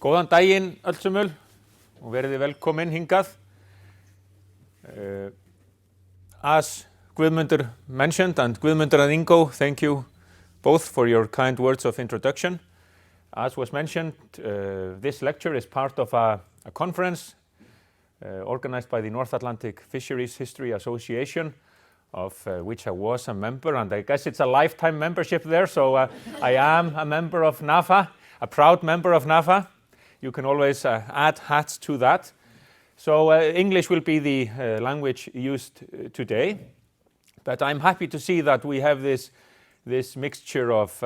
Góðan daginn öllsumul og verið velkomin hingað. As Guðmundur mentioned, and Guðmundur and Ingo, thank you both for your kind words of introduction. As was mentioned, this lecture is part of a conference organized by the North Atlantic Fisheries History Association, of which I was a member, and I guess it's a lifetime membership there, so I am a member of NAFHA, a proud member of NAFHA. You can always add hats to that. So English will be the language used today, but I'm happy to see that we have this mixture of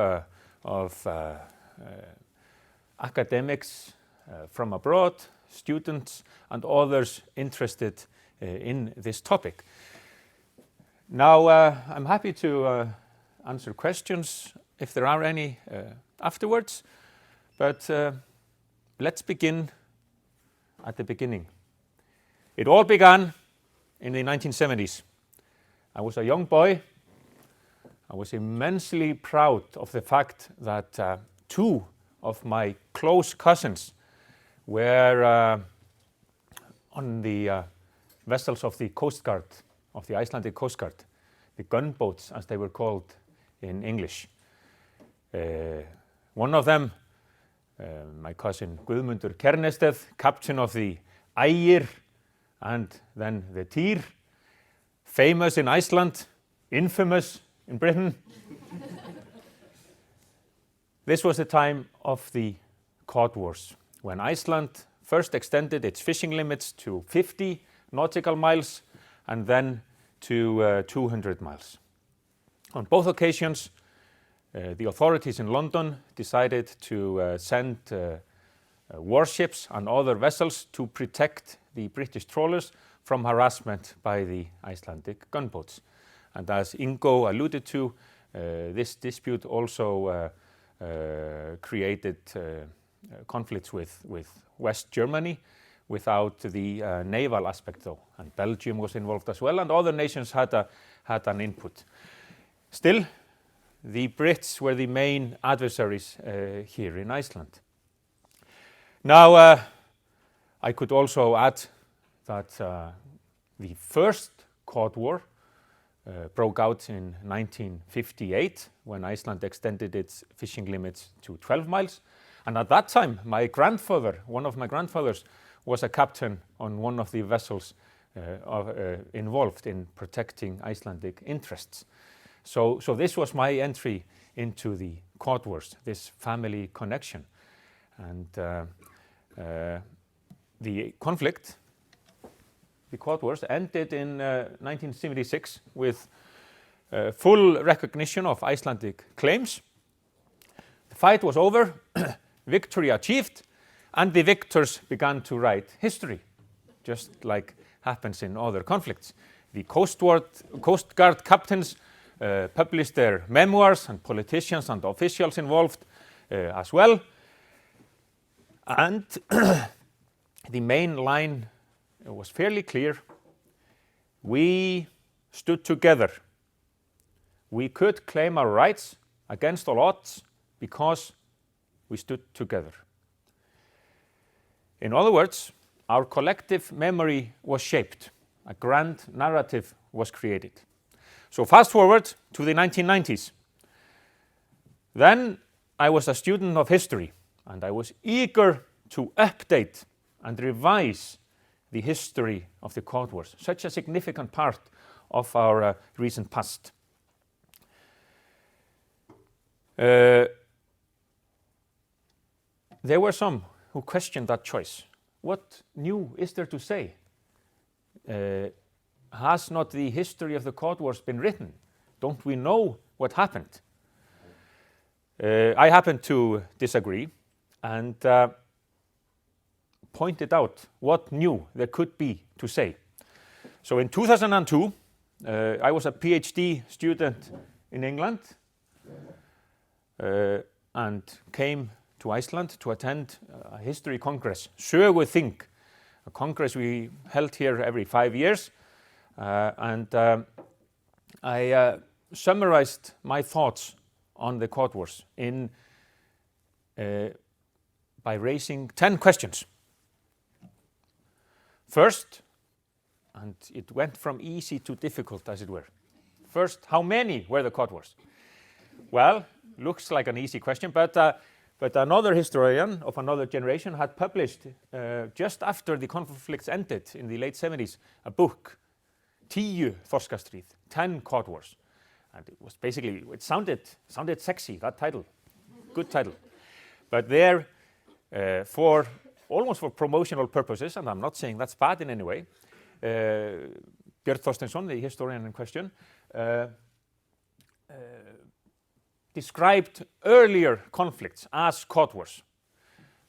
academics from abroad, students, and others interested in this topic. Now, I'm happy to answer questions if there are any afterwards, but let's begin at the beginning. It all began in the 1970s. I was a young boy. I was immensely proud of the fact that two of my close cousins were on the vessels of the Coast Guard, of the Icelandic Coast Guard, the gunboats as they were called in English. One of them, my cousin Guðmundur Th, captain of the Ægir and then the Týr, famous in Iceland, infamous in Britain. This was the time of the Cod Wars, when Iceland first extended its fishing limits to 50 nautical miles and then to 200 miles. On both occasions, the authorities in London decided to send warships and other vessels to protect the British trawlers from harassment by the Icelandic gunboats. And as Ingo alluded to, this dispute also created conflicts with West Germany without the naval aspect though, and Belgium was involved as well, and other nations had an input. Still, the Brits were the main adversaries here in Iceland. Now, I could also add that the first Cod War broke out in 1958 when Iceland extended its fishing limits to 12 miles. And at that time, my grandfather, one of my grandfathers, was a captain on one of the vessels involved in protecting Icelandic interests. So this was my entry into the Cod Wars, this family connection. And the conflict, the Cod Wars, ended in 1976 with full recognition of Icelandic claims. The fight was over, victory achieved, and the victors began to write history, just like happens in other conflicts. The Coast Guard captains published their memoirs, and politicians and officials involved as well. And the main line was fairly clear. We stood together. We could claim our rights against all odds because we stood together. In other words, our collective memory was shaped. A grand narrative was created. So fast forward to the 1990s. Then I was a student of history, and I was eager to update and revise the history of the Cod Wars, such a significant part of our recent past. There were some who questioned that choice. What new is there to say? Has not the history of the Cod Wars been written? Don't we know what happened? I happen to disagree and pointed out what new there could be to say. So in 2002, I was a PhD student in England and came to Iceland to attend a history congress, Söguþing, a congress we held here every 5 years. I summarized my thoughts on the Cod Wars in by raising 10 questions. First, and it went from easy to difficult, as it were. First, how many were the Cod Wars? Well, looks like an easy question, but another historian of another generation had published just after the conflicts ended in the late 70s a book, 10 Þorskastri, 10 Cod Wars. And it was basically, it sounded sexy, that title, good title. But there, almost for promotional purposes, and I'm not saying that's bad in any way, Björn Þorsteinsson, the historian in question, described earlier conflicts as Cod Wars.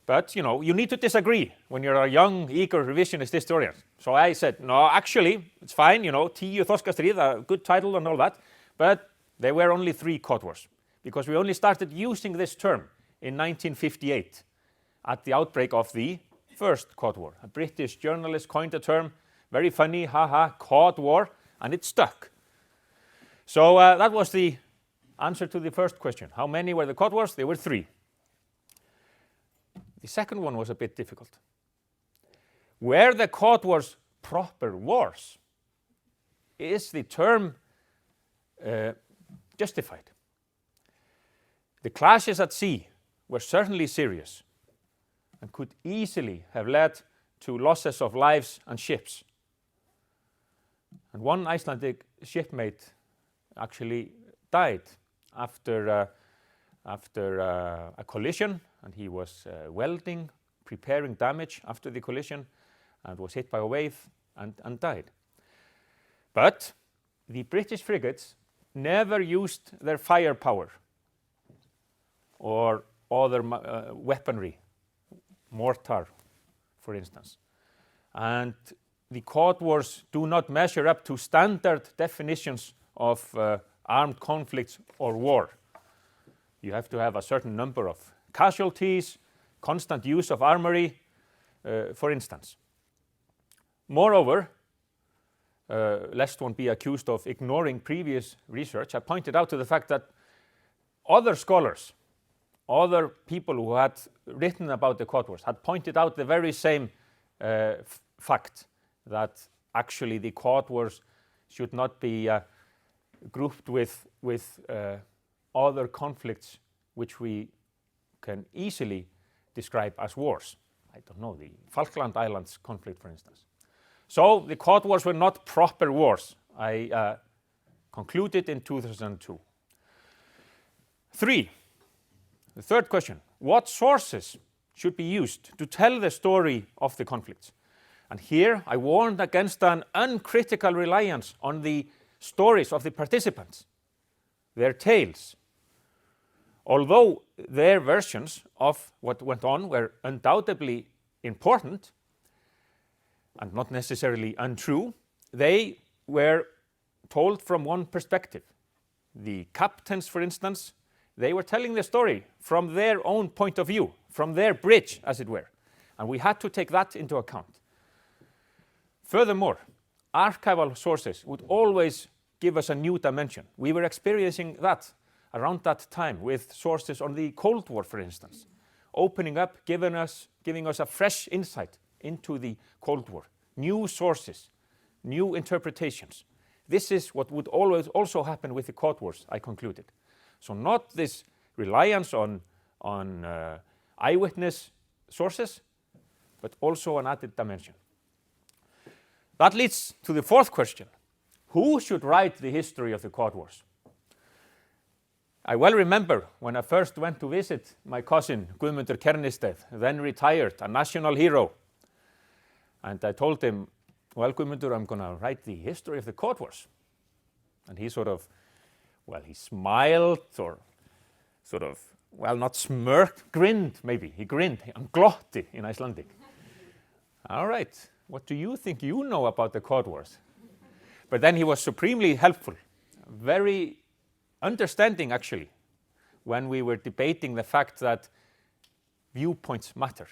But, you know, you need to disagree when you're a young, eager revisionist historian. So I said, no, actually, it's fine, you know, 10 Þorskastri, a good title and all that, but there were only 3 Cod Wars, because we only started using this term in 1958 at the outbreak of the first Cod War. A British journalist coined the term, very funny, haha, Cod War, and it stuck. So that was the answer to the first question. How many were the Cod Wars? There were 3. The second one was a bit difficult. Were the Cod Wars proper wars? Is the term justified? The clashes at sea were certainly serious and could easily have led to losses of lives and ships. And one Icelandic shipmate actually died after a collision, and he was welding, preparing damage after the collision, and was hit by a wave and died. But the British frigates never used their firepower or other weaponry, mortar, for instance. And the Cod Wars do not measure up to standard definitions of armed conflicts or war. You have to have a certain number of casualties, constant use of armory, for instance. Moreover, lest one be accused of ignoring previous research, I pointed out to the fact that other scholars, other people who had written about the Cod Wars had pointed out the very same fact, that actually the Cod Wars should not be grouped with other conflicts which we can easily describe as wars. I don't know, the Falkland Islands conflict, for instance. So the Cod Wars were not proper wars. I concluded in 2002. 3, the third question, what sources should be used to tell the story of the conflicts? And here I warned against an uncritical reliance on the stories of the participants, their tales. Although their versions of what went on were undoubtedly important and not necessarily untrue, they were told from one perspective. The captains, for instance, they were telling the story from their own point of view, from their bridge, as it were. And we had to take that into account. Furthermore, archival sources would always give us a new dimension. We were experiencing that around that time with sources on the Cold War, for instance, opening up, giving us a fresh insight into the Cold War, new sources, new interpretations. This is what would always also happen with the Cod Wars, I concluded. So not this reliance on eyewitness sources, but also an added dimension. That leads to the fourth question. Who should write the history of the Cod Wars? I well remember when I first went to visit my cousin, Guðni Th, then retired, a national hero. And I told him, well, Guðmundur, I'm going to write the history of the Cod Wars. And he he smiled or not smirked, grinned maybe. He grinned, hann glotti in Icelandic. All right, what do you think you know about the Cod Wars? But then he was supremely helpful, very understanding actually, when we were debating the fact that viewpoints matter.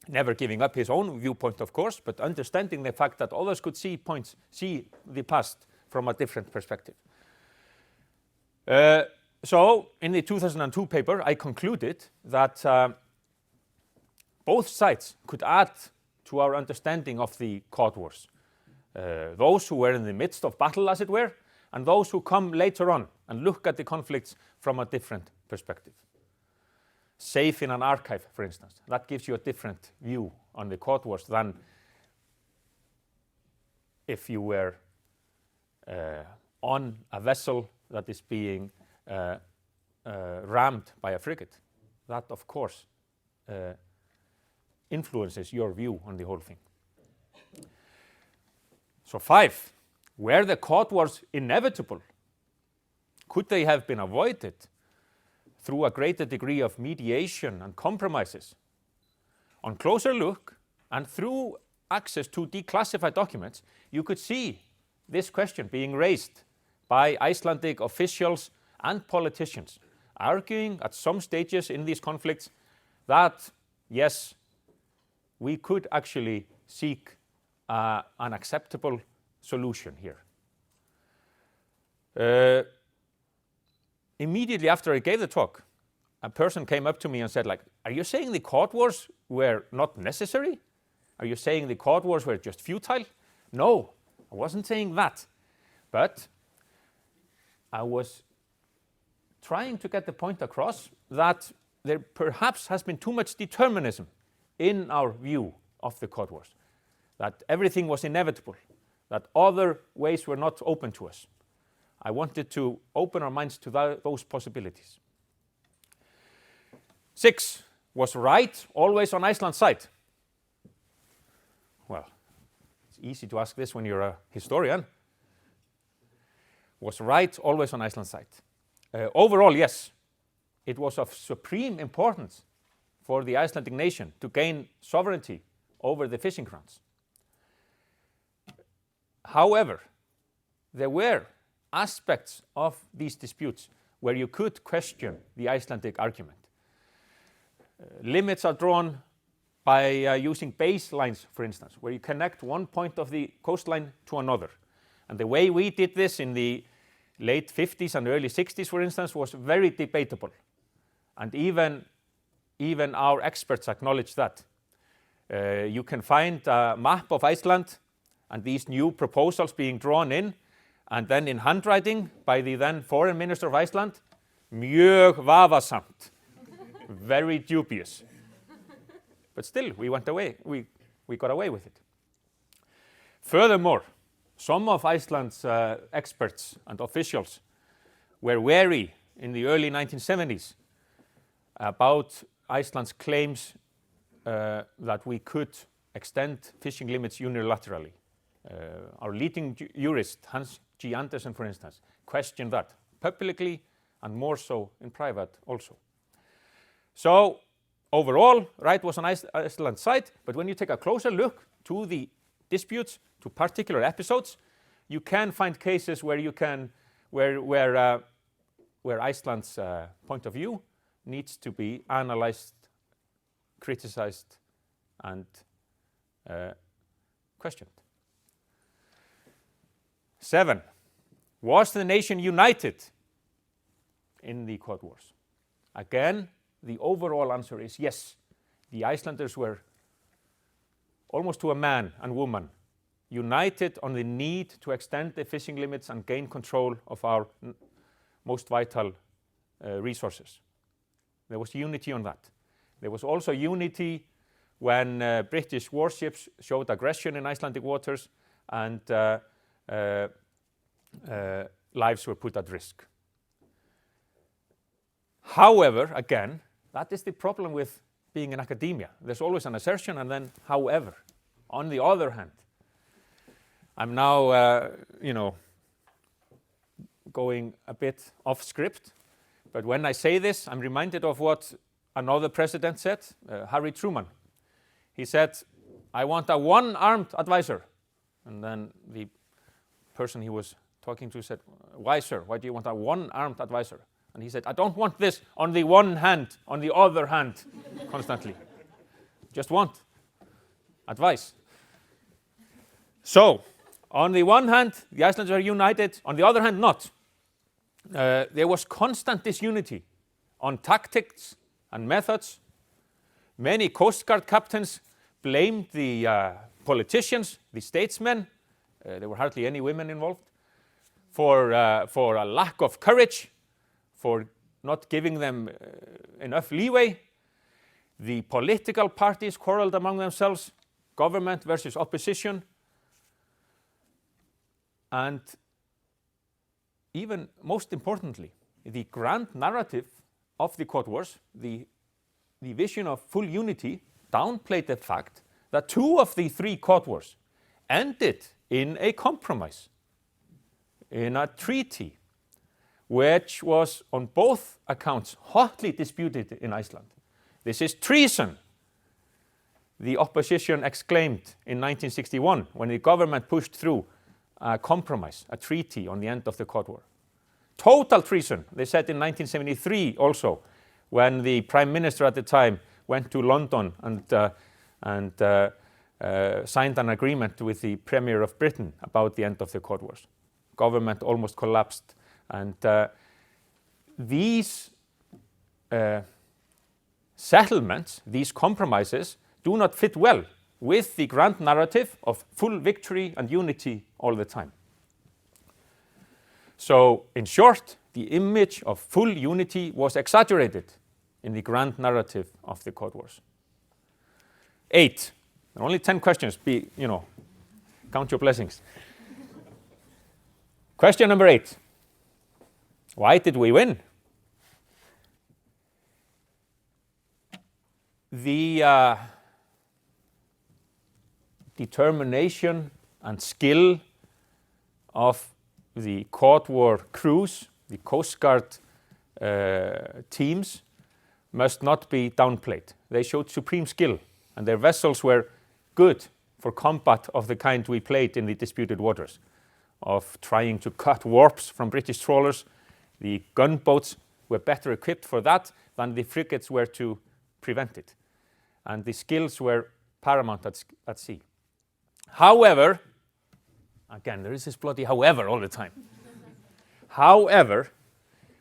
Never giving up his own viewpoint, of course, but understanding the fact that others could see the past from a different perspective. So in the 2002 paper, I concluded that both sides could add to our understanding of the Cod Wars. Those who were in the midst of battle, as it were, and those who come later on and look at the conflicts from a different perspective. Safe in an archive, for instance, that gives you a different view on the Cod Wars than if you were on a vessel that is being rammed by a frigate. That, of course, influences your view on the whole thing. So 5, were the Cod Wars inevitable? Could they have been avoided through a greater degree of mediation and compromises? On closer look and through access to declassified documents, you could see this question being raised by Icelandic officials and politicians, arguing at some stages in these conflicts that, yes, we could actually seek an acceptable solution here. Immediately after I gave the talk, a person came up to me and said, like, are you saying the Cod Wars were not necessary? Are you saying the Cod Wars were just futile? No, I wasn't saying that. But I was trying to get the point across that there perhaps has been too much determinism in our view of the Cod Wars, that everything was inevitable, that other ways were not open to us. I wanted to open our minds to those possibilities. 6, was right always on Iceland's side? Well, it's easy to ask this when you're a historian. Was right always on Iceland's side? Overall, yes. It was of supreme importance for the Icelandic nation to gain sovereignty over the fishing grounds. However, there were aspects of these disputes where you could question the Icelandic argument. Limits are drawn by using baselines, for instance, where you connect one point of the coastline to another. And the way we did this in the late 50s and early 60s, for instance, was very debatable. And even our experts acknowledge that. You can find a map of Iceland and these new proposals being drawn in, and then in handwriting by the then Foreign Minister of Iceland, mjög vafasamt, very dubious. But still, we got away with it. Furthermore, some of Iceland's experts and officials were wary in the early 1970s about Iceland's claims that we could extend fishing limits unilaterally. Our leading jurist, Hans G. Andersen, for instance, questioned that publicly and more so in private also. So overall, right was on Iceland's side, but when you take a closer look to the disputes, to particular episodes, you can find cases where Iceland's point of view needs to be analyzed, criticized, and questioned. 7, was the nation united in the Cod Wars? Again, the overall answer is yes. The Icelanders were almost to a man and woman united on the need to extend the fishing limits and gain control of our most vital resources. There was unity on that. There was also unity when British warships showed aggression in Icelandic waters and lives were put at risk. However, again, that is the problem with being in academia. There's always an assertion and then however. On the other hand, I'm now, going a bit off script, but when I say this, I'm reminded of what another president said, Harry Truman. He said, I want a one-armed advisor. And then the person he was talking to said, why, sir? Why do you want a one-armed advisor? And he said, I don't want this on the one hand, on the other hand, constantly. Just want advice. So, on the one hand, the Icelanders are united. On the other hand, not. There was constant disunity on tactics and methods. Many Coast Guard captains blamed the politicians, the statesmen, there were hardly any women involved, for a lack of courage, for not giving them enough leeway. The political parties quarreled among themselves, government versus opposition. And even most importantly, the grand narrative of the Cod Wars, the vision of full unity, downplayed the fact that 2 of the 3 Cod Wars ended in a compromise, in a treaty, which was on both accounts hotly disputed in Iceland. This is treason, the opposition exclaimed in 1961 when the government pushed through a compromise, a treaty on the end of the Cod War. Total treason, they said in 1973 also, when the Prime Minister at the time went to London and signed an agreement with the Premier of Britain about the end of the Cod Wars. Government almost collapsed. And these settlements, these compromises, do not fit well with the grand narrative of full victory and unity all the time. So, in short, the image of full unity was exaggerated in the grand narrative of the Cod Wars. 8. Only 10 questions. Count your blessings. Question number 8. Why did we win? The determination and skill of the Cod War crews, the Coast Guard teams, must not be downplayed. They showed supreme skill, and their vessels were good for combat of the kind we played in the disputed waters, of trying to cut warps from British trawlers. The gunboats were better equipped for that than the frigates were to prevent it. And the skills were paramount at sea. However, again, there is this bloody however all the time. However,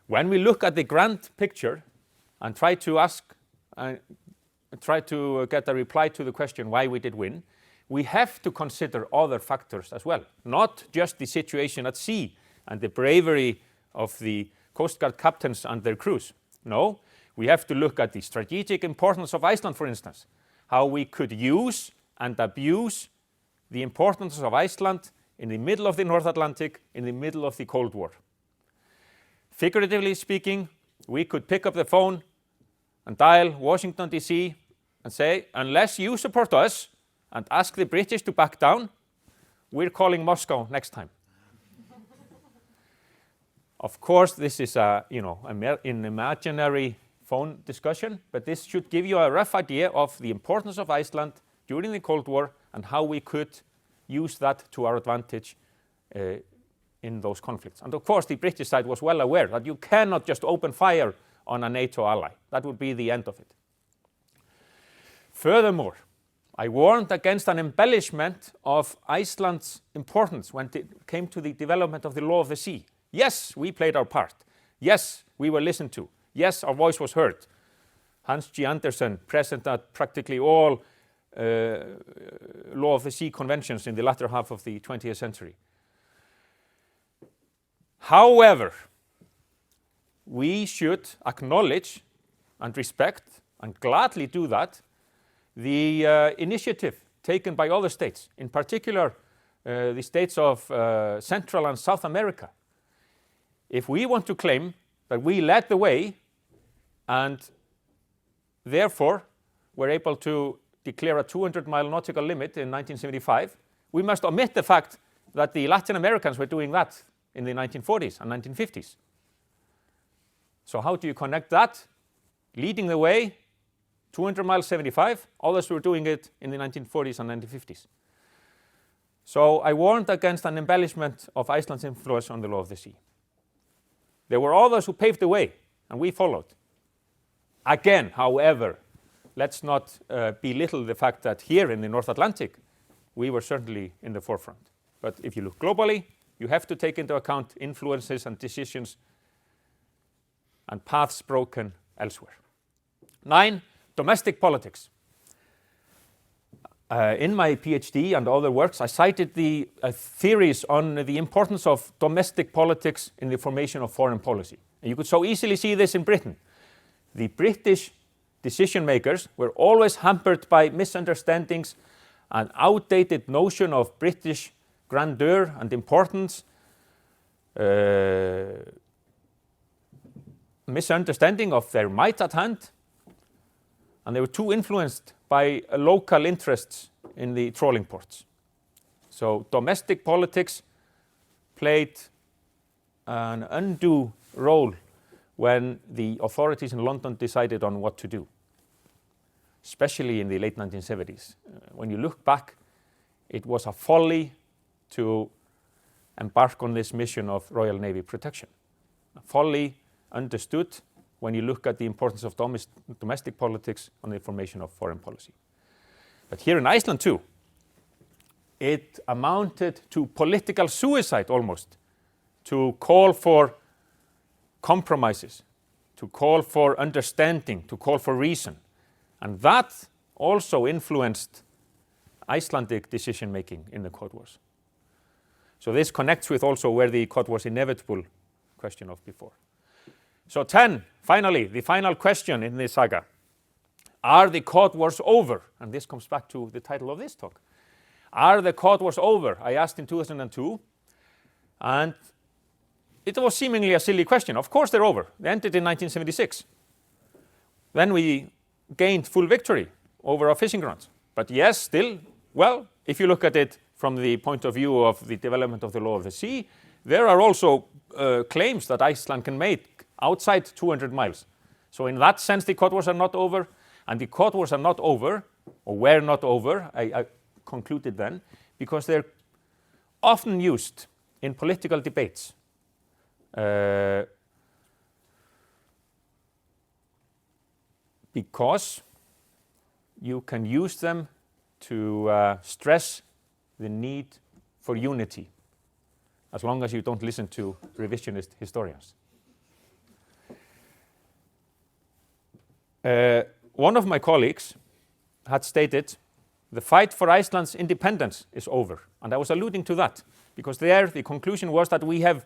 when we look at the grand picture and try to get a reply to the question why we did win, we have to consider other factors as well, not just the situation at sea and the bravery of the Coast Guard captains and their crews. No, we have to look at the strategic importance of Iceland, for instance, how we could use and abuse the importance of Iceland in the middle of the North Atlantic, in the middle of the Cold War. Figuratively speaking, we could pick up the phone and dial Washington, D.C. and say, unless you support us and ask the British to back down, we're calling Moscow next time. Of course, this is an imaginary phone discussion, but this should give you a rough idea of the importance of Iceland during the Cold War and how we could use that to our advantage in those conflicts. And of course, the British side was well aware that you cannot just open fire on a NATO ally. That would be the end of it. Furthermore, I warned against an embellishment of Iceland's importance when it came to the development of the law of the sea. Yes, we played our part. Yes, we were listened to. Yes, our voice was heard. Hans G. Andersen, present at practically all law of the sea conventions in the latter half of the 20th century. However, we should acknowledge and respect, and gladly do that, the initiative taken by other states, in particular the states of Central and South America. If we want to claim that we led the way and therefore were able to declare a 200-mile nautical limit in 1975, we must omit the fact that the Latin Americans were doing that in the 1940s and 1950s. So how do you connect that? Leading the way, 200 miles, 75, others were doing it in the 1940s and 1950s. So I warned against an embellishment of Iceland's influence on the law of the sea. There were others who paved the way, and we followed. Again, however, let's not belittle the fact that here in the North Atlantic, we were certainly in the forefront. But if you look globally, you have to take into account influences and decisions and paths broken elsewhere. 9, domestic politics. In my PhD and other works, I cited the theories on the importance of domestic politics in the formation of foreign policy. And you could so easily see this in Britain. The British decision makers were always hampered by misunderstandings and outdated notion of British grandeur and importance, misunderstanding of their might at hand, and they were too influenced by local interests in the trawling ports. So domestic politics played an undue role when the authorities in London decided on what to do, especially in the late 1970s. When you look back, it was a folly to embark on this mission of Royal Navy protection. A folly understood when you look at the importance of domestic politics on the formation of foreign policy. But here in Iceland too, it amounted to political suicide almost, to call for compromises, to call for understanding, to call for reason. And that also influenced Icelandic decision-making in the Cod Wars. So this connects with also where the Cod Wars inevitable question of before. So 10, finally, the final question in this saga. Are the Cod Wars over? And this comes back to the title of this talk. Are the Cod Wars over? I asked in 2002, and it was seemingly a silly question. Of course they're over. They ended in 1976. Then we gained full victory over our fishing grounds. But yes, still, well, if you look at it from the point of view of the development of the law of the sea, there are also claims that Iceland can make outside 200 miles. So in that sense, the Cod Wars are not over, and the Cod Wars are not over, or were not over, I concluded then, because they're often used in political debates. Because you can use them to stress the need for unity, as long as you don't listen to revisionist historians. One of my colleagues had stated, the fight for Iceland's independence is over. And I was alluding to that, because there the conclusion was that we have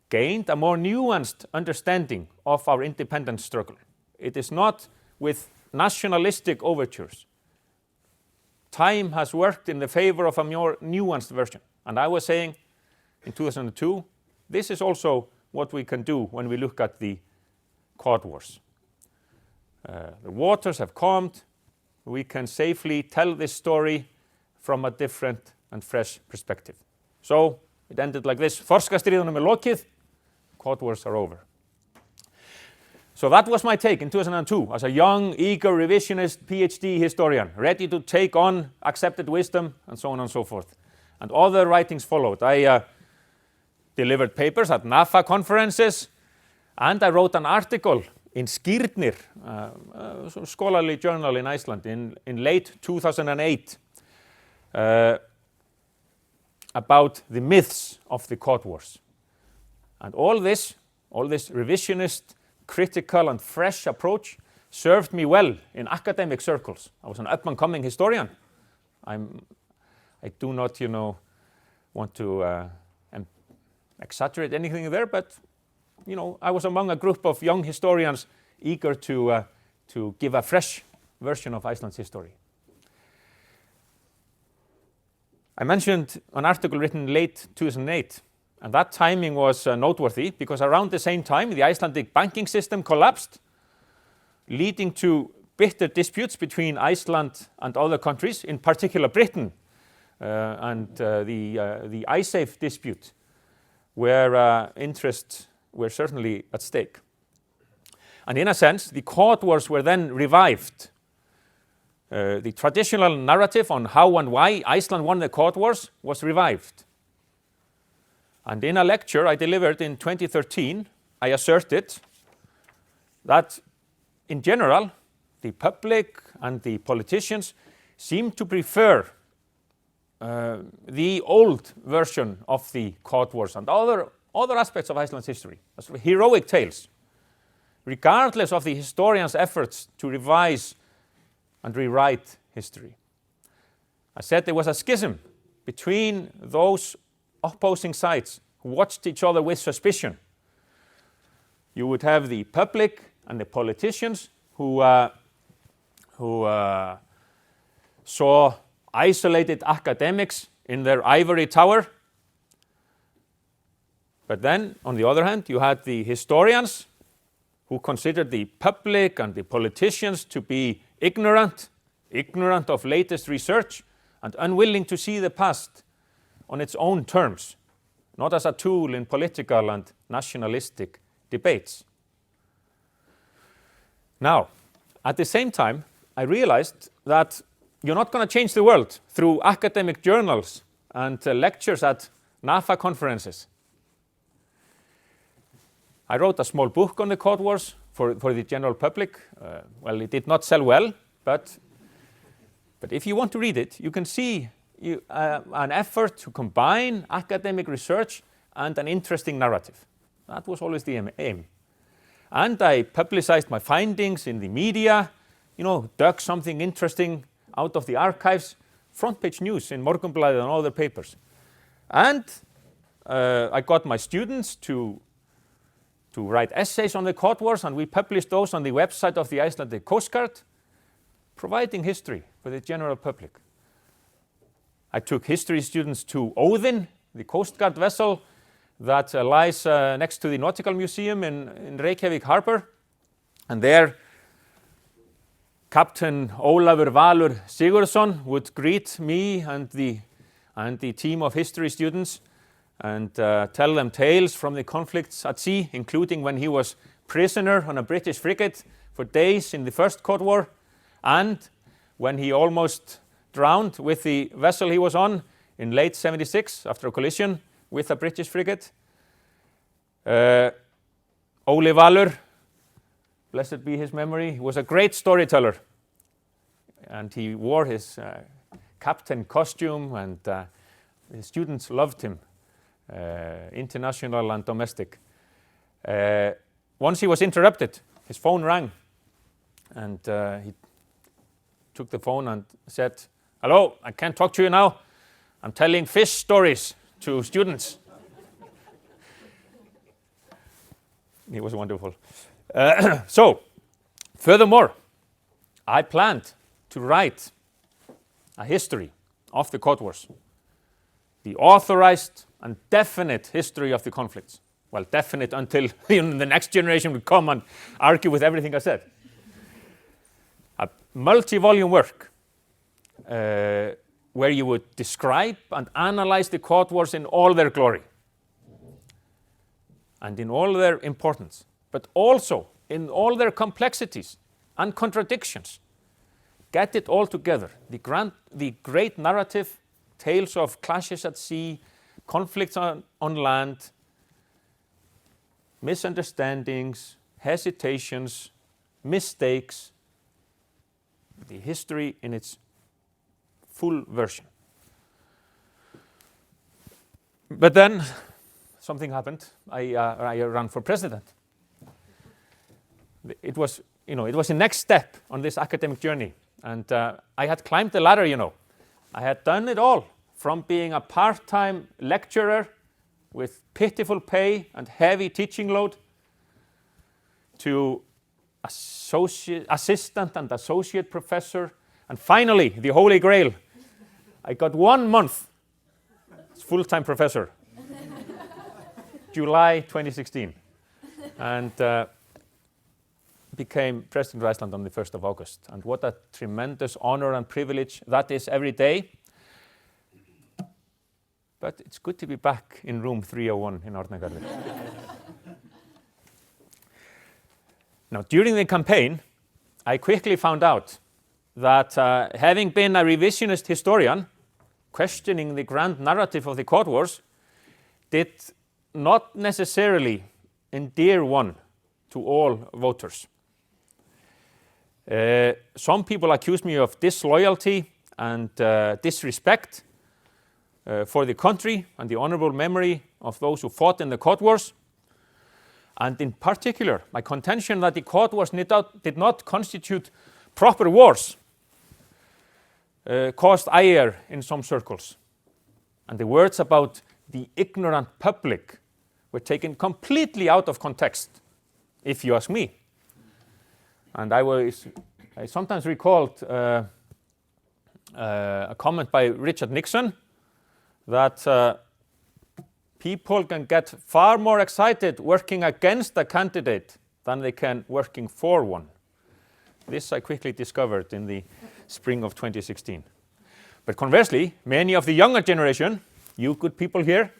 gained a more nuanced understanding of our independence struggle. It is not with nationalistic overtures. Time has worked in the favor of a more nuanced version. And I was saying in 2002, this is also what we can do when we look at the Cod Wars. The waters have calmed. We can safely tell this story from a different and fresh perspective. So it ended like this. Þorskastri, ðunum lokið. Cod Wars are over. So that was my take in 2002 as a young, eager, revisionist PhD historian, ready to take on accepted wisdom and so on and so forth. And other writings followed. I delivered papers at NAFHA conferences, and I wrote an article in Skírnir, a scholarly journal in Iceland, in late 2008 about the myths of the Cod Wars. And all this revisionist, critical and fresh approach served me well in academic circles. I was an up-and-coming historian. I do not, want to exaggerate anything there, but I was among a group of young historians eager to give a fresh version of Iceland's history. I mentioned an article written late 2008, and that timing was noteworthy because around the same time the Icelandic banking system collapsed, leading to bitter disputes between Iceland and other countries, in particular Britain, and the Icesave dispute, where interests were certainly at stake. And in a sense, the Cod Wars were then revived. The traditional narrative on how and why Iceland won the Cod Wars was revived. And in a lecture I delivered in 2013, I asserted that in general, the public and the politicians seem to prefer the old version of the Cod Wars and other aspects of Iceland's history, as heroic tales, regardless of the historian's efforts to revise and rewrite history. I said there was a schism between those opposing sides who watched each other with suspicion. You would have the public and the politicians who saw isolated academics in their ivory tower. But then, on the other hand, you had the historians who considered the public and the politicians to be ignorant of latest research and unwilling to see the past on its own terms, not as a tool in political and nationalistic debates. Now, at the same time, I realized that you're not going to change the world through academic journals and lectures at NAFHA conferences. I wrote a small book on the Cod Wars for the general public. Well, it did not sell well, but if you want to read it, you can see an effort to combine academic research and an interesting narrative. That was always the aim. And I publicized my findings in the media, dug something interesting out of the archives, front page news in Morgunblaðið and other papers. And I got my students to write essays on the Cod Wars, and we published those on the website of the Icelandic Coast Guard, providing history for the general public. I took history students to Óðinn, the Coast Guard vessel that lies next to the Nautical Museum in Reykjavík Harbor. And there, Captain Ólafur Valur Sigurðsson would greet me and the team of history students and tell them tales from the conflicts at sea, including when he was prisoner on a British frigate for days in the First Cod War, and when he almost drowned with the vessel he was on in late '76 after a collision with a British frigate. Óli Valur, blessed be his memory, he was a great storyteller, and he wore his captain costume, and the students loved him, international and domestic. Once he was interrupted, his phone rang, and he took the phone and said, "Hello, I can't talk to you now. I'm telling fish stories to students." He was wonderful. So, furthermore, I planned to write a history of the Cod Wars, the authorized and definite history of the conflicts. Well, definite until the next generation would come and argue with everything I said. A multi-volume work where you would describe and analyze the Cod Wars in all their glory and in all their importance, but also in all their complexities and contradictions. Get it all together. The great narrative, tales of clashes at sea, conflicts on land, misunderstandings, hesitations, mistakes, the history in its full version. But then something happened. I ran for president. It was the next step on this academic journey, and I had climbed the ladder. I had done it all, from being a part-time lecturer with pitiful pay and heavy teaching load to assistant and associate professor, and finally the Holy Grail. I got 1 month as full-time professor, July 2016, and became president of Iceland on the 1st of August. And what a tremendous honor and privilege that is every day. But it's good to be back in room 301 in Árnagarður. Now, during the campaign, I quickly found out that having been a revisionist historian, questioning the grand narrative of the Cod Wars did not necessarily endear one to all voters. Some people accused me of disloyalty and disrespect for the country and the honorable memory of those who fought in the Cod Wars. And in particular, my contention that the Cod Wars did not constitute proper wars caused ire in some circles. And the words about the ignorant public were taken completely out of context, if you ask me. And I sometimes recalled a comment by Richard Nixon that people can get far more excited working against a candidate than they can working for one. This I quickly discovered in the spring of 2016. But conversely, many of the younger generation, you good people here,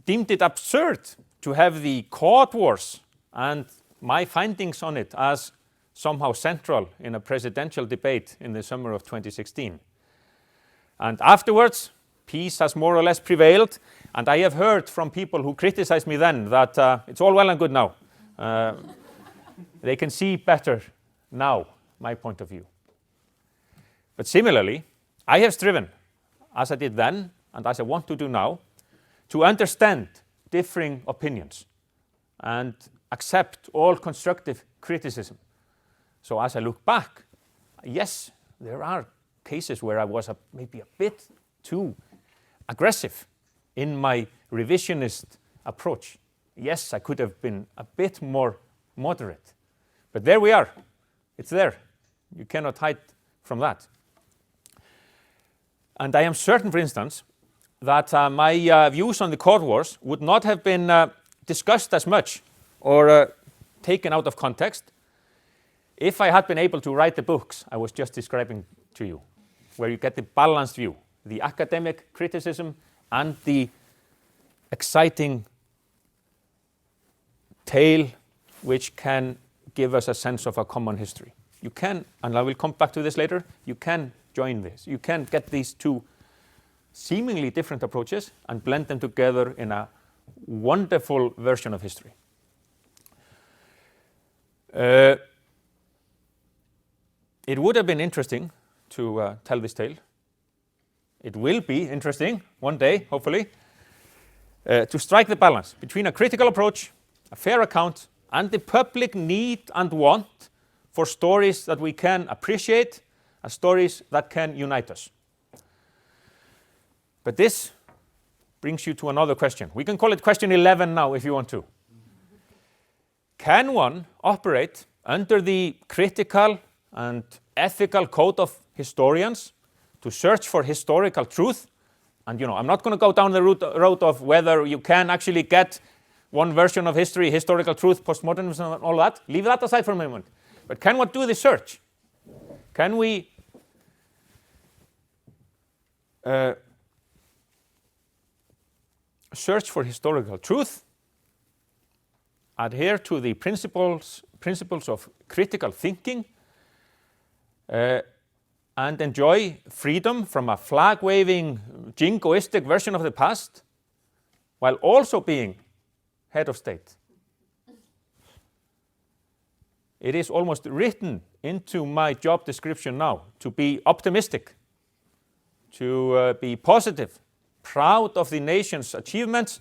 deemed it absurd to have the Cod Wars and my findings on it as somehow central in a presidential debate in the summer of 2016. And afterwards, peace has more or less prevailed, and I have heard from people who criticized me then that it's all well and good now. They can see better now, my point of view. But similarly, I have striven, as I did then, and as I want to do now, to understand differing opinions and accept all constructive criticism. So as I look back, yes, there are cases where I was maybe a bit too aggressive in my revisionist approach. Yes, I could have been a bit more moderate. But there we are. It's there. You cannot hide from that. And I am certain, for instance, that my views on the Cod Wars would not have been discussed as much or taken out of context if I had been able to write the books I was just describing to you, where you get the balanced view, the academic criticism and the exciting tale which can give us a sense of a common history. You can, and I will come back to this later, you can join this. You can get these two seemingly different approaches and blend them together in a wonderful version of history. It would have been interesting to tell this tale. It will be interesting one day, hopefully, to strike the balance between a critical approach, a fair account, and the public need and want for stories that we can appreciate, as stories that can unite us. But this brings you to another question. We can call it question 11 now if you want to. Can one operate under the critical and ethical code of historians to search for historical truth? And I'm not going to go down the road of whether you can actually get one version of history, historical truth, postmodernism, and all that. Leave that aside for a moment. But can one do the search? Can we search for historical truth, adhere to the principles of critical thinking, and enjoy freedom from a flag-waving, jingoistic version of the past, while also being head of state? It is almost written into my job description now to be optimistic, to be positive, proud of the nation's achievements,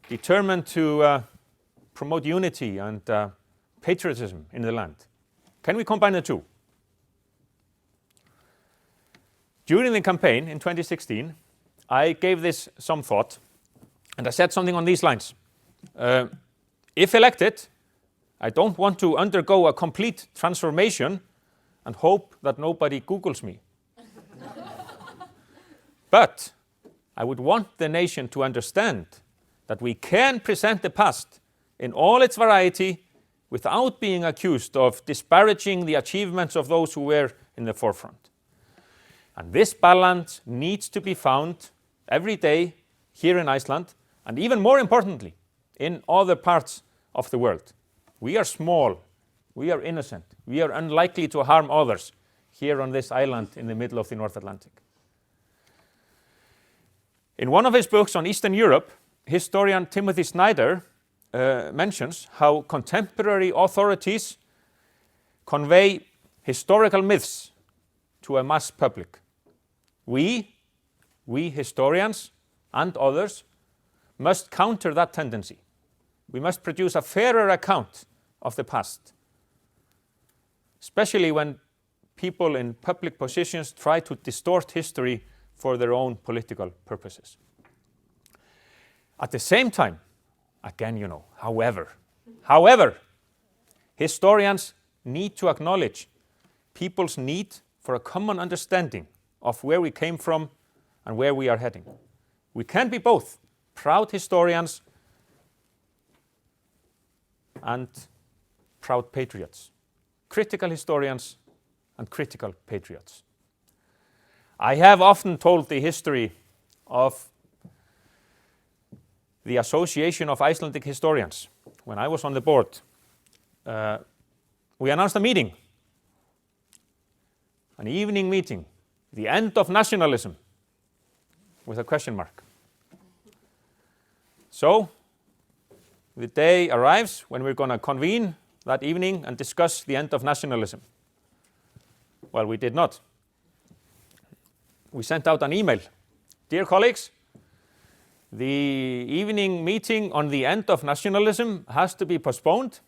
determined to promote unity and patriotism in the land. Can we combine the two? During the campaign in 2016, I gave this some thought, and I said something on these lines. If elected, I don't want to undergo a complete transformation and hope that nobody Googles me. But I would want the nation to understand that we can present the past in all its variety without being accused of disparaging the achievements of those who were in the forefront. And this balance needs to be found every day here in Iceland, and even more importantly, in other parts of the world. We are small, we are innocent, we are unlikely to harm others here on this island in the middle of the North Atlantic. In one of his books on Eastern Europe, historian Timothy Snyder mentions how contemporary authorities convey historical myths to a mass public. We historians and others must counter that tendency. We must produce a fairer account of the past, especially when people in public positions try to distort history for their own political purposes. At the same time, again, however, historians need to acknowledge people's need for a common understanding of where we came from and where we are heading. We can be both proud historians and proud patriots, critical historians and critical patriots. I have often told the history of the Association of Icelandic Historians. When I was on the board, we announced a meeting, an evening meeting, the end of nationalism, with a question mark. So, the day arrives when we're going to convene that evening and discuss the end of nationalism. Well, we did not. We sent out an email. Dear colleagues, the evening meeting on the end of nationalism has to be postponed.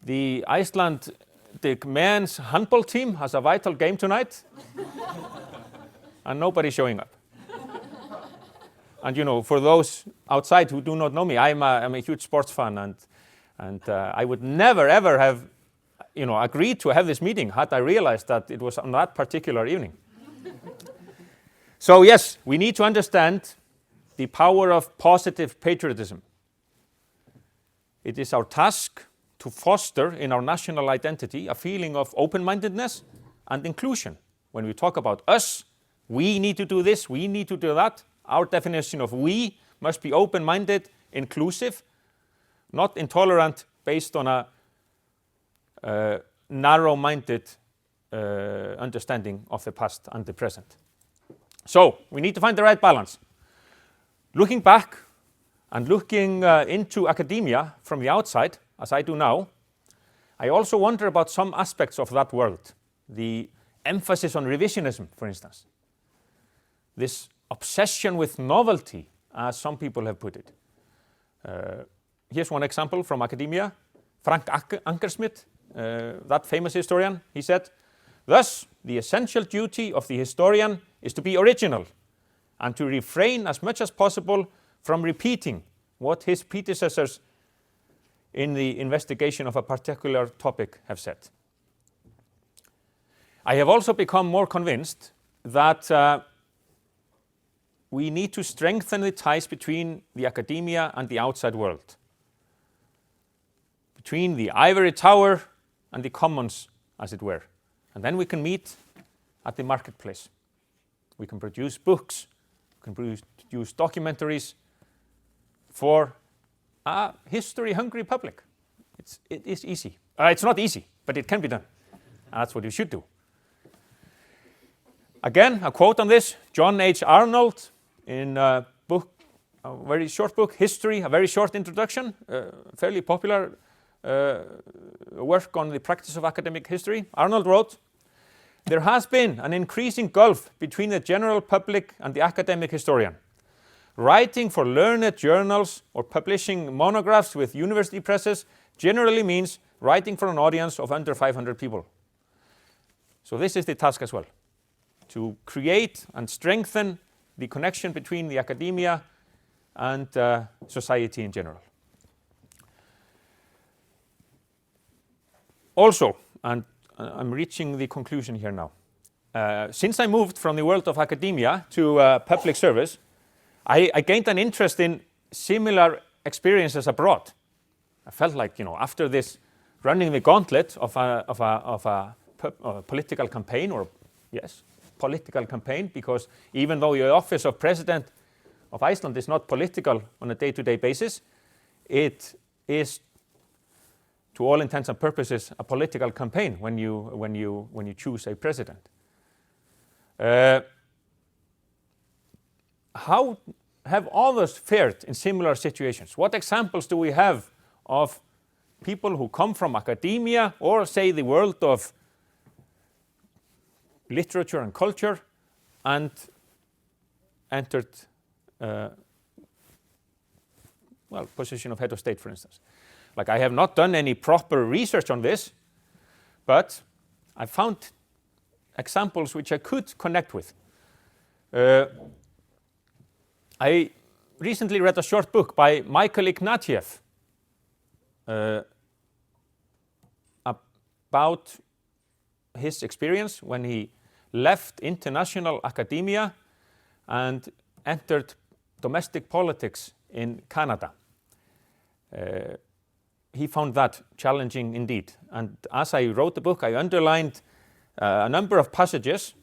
The Icelandic men's handball team has a vital game tonight, and nobody's showing up. And for those outside who do not know me, I'm a huge sports fan, and I would never ever have agreed to have this meeting had I realized that it was on that particular evening. So yes, we need to understand the power of positive patriotism. It is our task to foster in our national identity a feeling of open-mindedness and inclusion. When we talk about us, we need to do this, we need to do that. Our definition of we must be open-minded, inclusive, not intolerant based on a narrow-minded understanding of the past and the present. So we need to find the right balance. Looking back and looking into academia from the outside, as I do now, I also wonder about some aspects of that world. The emphasis on revisionism, for instance. This obsession with novelty, as some people have put it. Here's one example from academia. Frank Ankersmit, that famous historian, he said, "Thus, the essential duty of the historian is to be original and to refrain as much as possible from repeating what his predecessors in the investigation of a particular topic have said." I have also become more convinced that we need to strengthen the ties between the academia and the outside world, between the ivory tower and the commons, as it were. And then we can meet at the marketplace. We can produce books, we can produce documentaries for a history-hungry public. It is easy. It's not easy, but it can be done. And that's what you should do. Again, a quote on this, John H. Arnold, in a very short book, History, a very short introduction, fairly popular work on the practice of academic history. Arnold wrote, "There has been an increasing gulf between the general public and the academic historian. Writing for learned journals or publishing monographs with university presses generally means writing for an audience of under 500 people. So this is the task as well, to create and strengthen the connection between the academia and society in general. Also, and I'm reaching the conclusion here now, since I moved from the world of academia to public service, I gained an interest in similar experiences abroad. I felt like, after this running the gauntlet of a political campaign, or yes, political campaign, because even though the office of president of Iceland is not political on a day-to-day basis, it is, to all intents and purposes, a political campaign when you choose a president. How have others fared in similar situations? What examples do we have of people who come from academia or, say, the world of literature and culture and entered position of head of state, for instance. Like, I have not done any proper research on this, but I found examples which I could connect with. I recently read a short book by Michael Ignatieff about his experience when he left international academia and entered domestic politics in Canada. He found that challenging indeed. And as I wrote the book, I underlined a number of passages,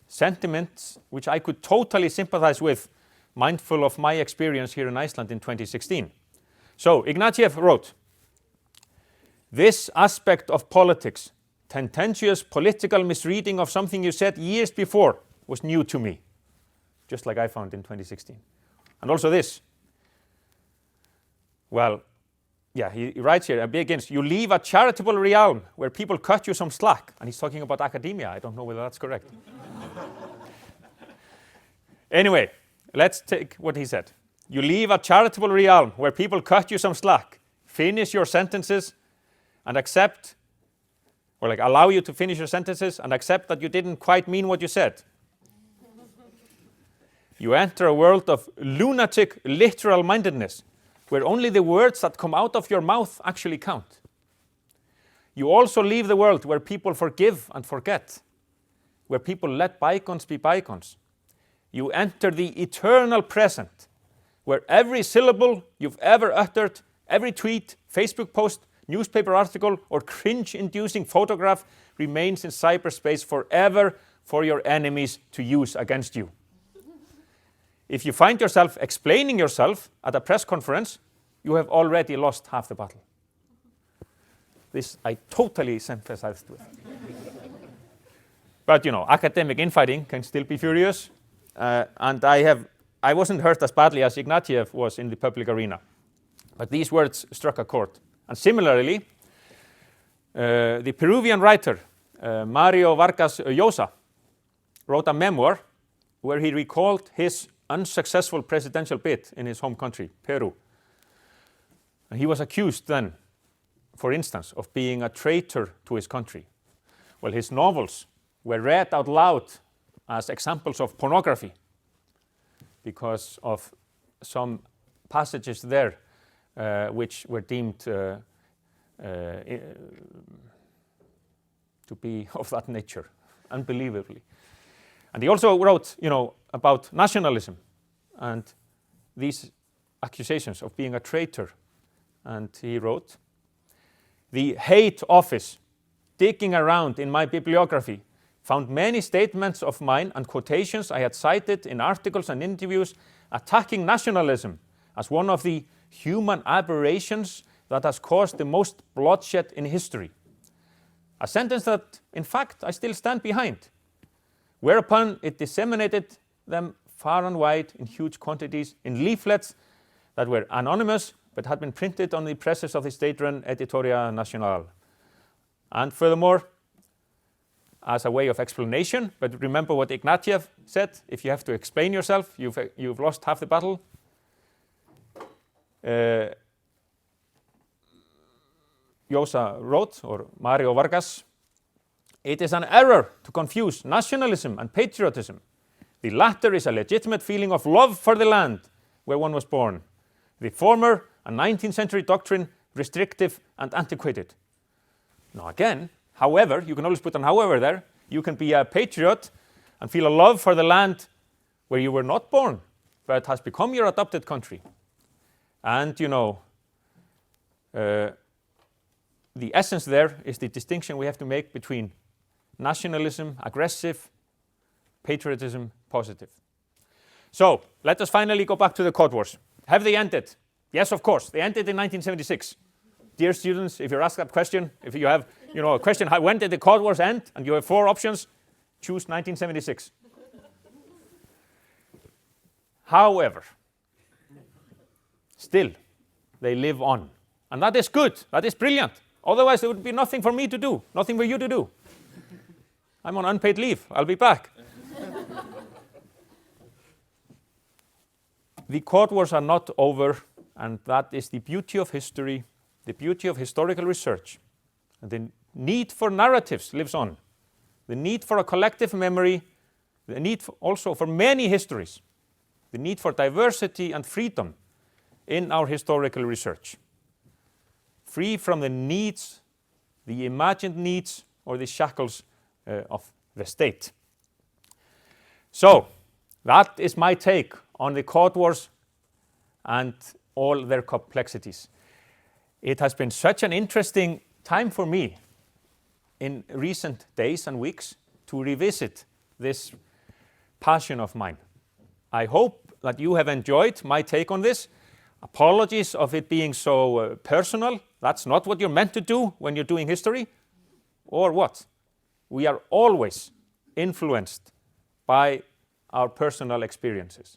sentiments which I could totally sympathize with, mindful of my experience here in Iceland in 2016. So Ignatieff wrote, "This aspect of politics, tendentious political misreading of something you said years before, was new to me," just like I found in 2016. And also this. Well, yeah, he writes here, and begins, "You leave a charitable realm where people cut you some slack." And he's talking about academia. I don't know whether that's correct. Anyway, let's take what he said. "You leave a charitable realm where people cut you some slack, finish your sentences, and accept, or like allow you to finish your sentences and accept that you didn't quite mean what you said. You enter a world of lunatic literal mindedness, where only the words that come out of your mouth actually count. You also leave the world where people forgive and forget, where people let bygones be bygones. You enter the eternal present, where every syllable you've ever uttered, every tweet, Facebook post, newspaper article, or cringe-inducing photograph remains in cyberspace forever for your enemies to use against you. If you find yourself explaining yourself at a press conference, you have already lost half the battle." This I totally sympathized with. But, academic infighting can still be furious, and I wasn't hurt as badly as Ignatieff was in the public arena. But these words struck a chord. And similarly, the Peruvian writer Mario Vargas Llosa wrote a memoir where he recalled his unsuccessful presidential bid in his home country, Peru. And he was accused then, for instance, of being a traitor to his country. Well, his novels were read out loud as examples of pornography because of some passages there which were deemed to be of that nature, unbelievably. And he also wrote, about nationalism and these accusations of being a traitor. And he wrote, "The hate office, digging around in my bibliography, found many statements of mine and quotations I had cited in articles and interviews attacking nationalism as one of the human aberrations that has caused the most bloodshed in history. A sentence that, in fact, I still stand behind. Whereupon it disseminated them far and wide in huge quantities in leaflets that were anonymous but had been printed on the presses of the state-run Editoria Nacional. And furthermore, as a way of explanation, but remember what Ignatieff said, if you have to explain yourself, you've lost half the battle. Llosa wrote, or Mario Vargas, "It is an error to confuse nationalism and patriotism. The latter is a legitimate feeling of love for the land where one was born. The former, a 19th century doctrine, restrictive and antiquated." Now again, however, you can always put an however there, you can be a patriot and feel a love for the land where you were not born, but has become your adopted country. And, the essence there is the distinction we have to make between nationalism, aggressive, patriotism, positive. So, let us finally go back to the Cod Wars. Have they ended? Yes, of course. They ended in 1976. Dear students, if you're asked that question, if you have a question, when did the Cod Wars end? And you have 4 options, choose 1976. However, still, they live on. And that is good. That is brilliant. Otherwise, there would be nothing for me to do, nothing for you to do. I'm on unpaid leave. I'll be back. The Cod Wars are not over, and that is the beauty of history, the beauty of historical research. And the need for narratives lives on. The need for a collective memory, the need also for many histories, the need for diversity and freedom in our historical research. Free from the needs, the imagined needs, or the shackles of the state. So, that is my take on the Cod Wars and all their complexities. It has been such an interesting time for me in recent days and weeks to revisit this passion of mine. I hope that you have enjoyed my take on this. Apologies of it being so personal. That's not what you're meant to do when you're doing history. Or what? We are always influenced by our personal experiences.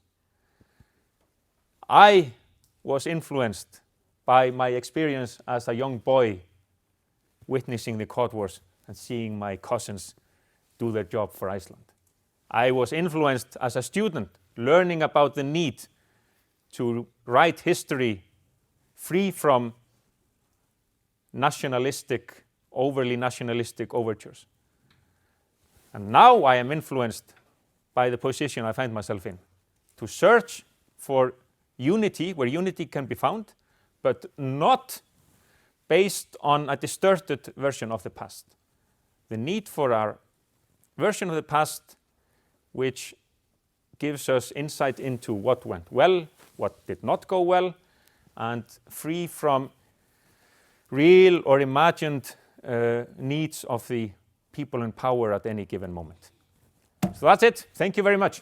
I was influenced by my experience as a young boy witnessing the Cod Wars and seeing my cousins do their job for Iceland. I was influenced as a student learning about the need to write history free from overly nationalistic overtures. And now I am influenced by the position I find myself in, to search for unity where unity can be found, but not based on a distorted version of the past. The need for our version of the past which gives us insight into what went well, what did not go well, and free from real or imagined needs of the people in power at any given moment. So that's it. Thank you very much.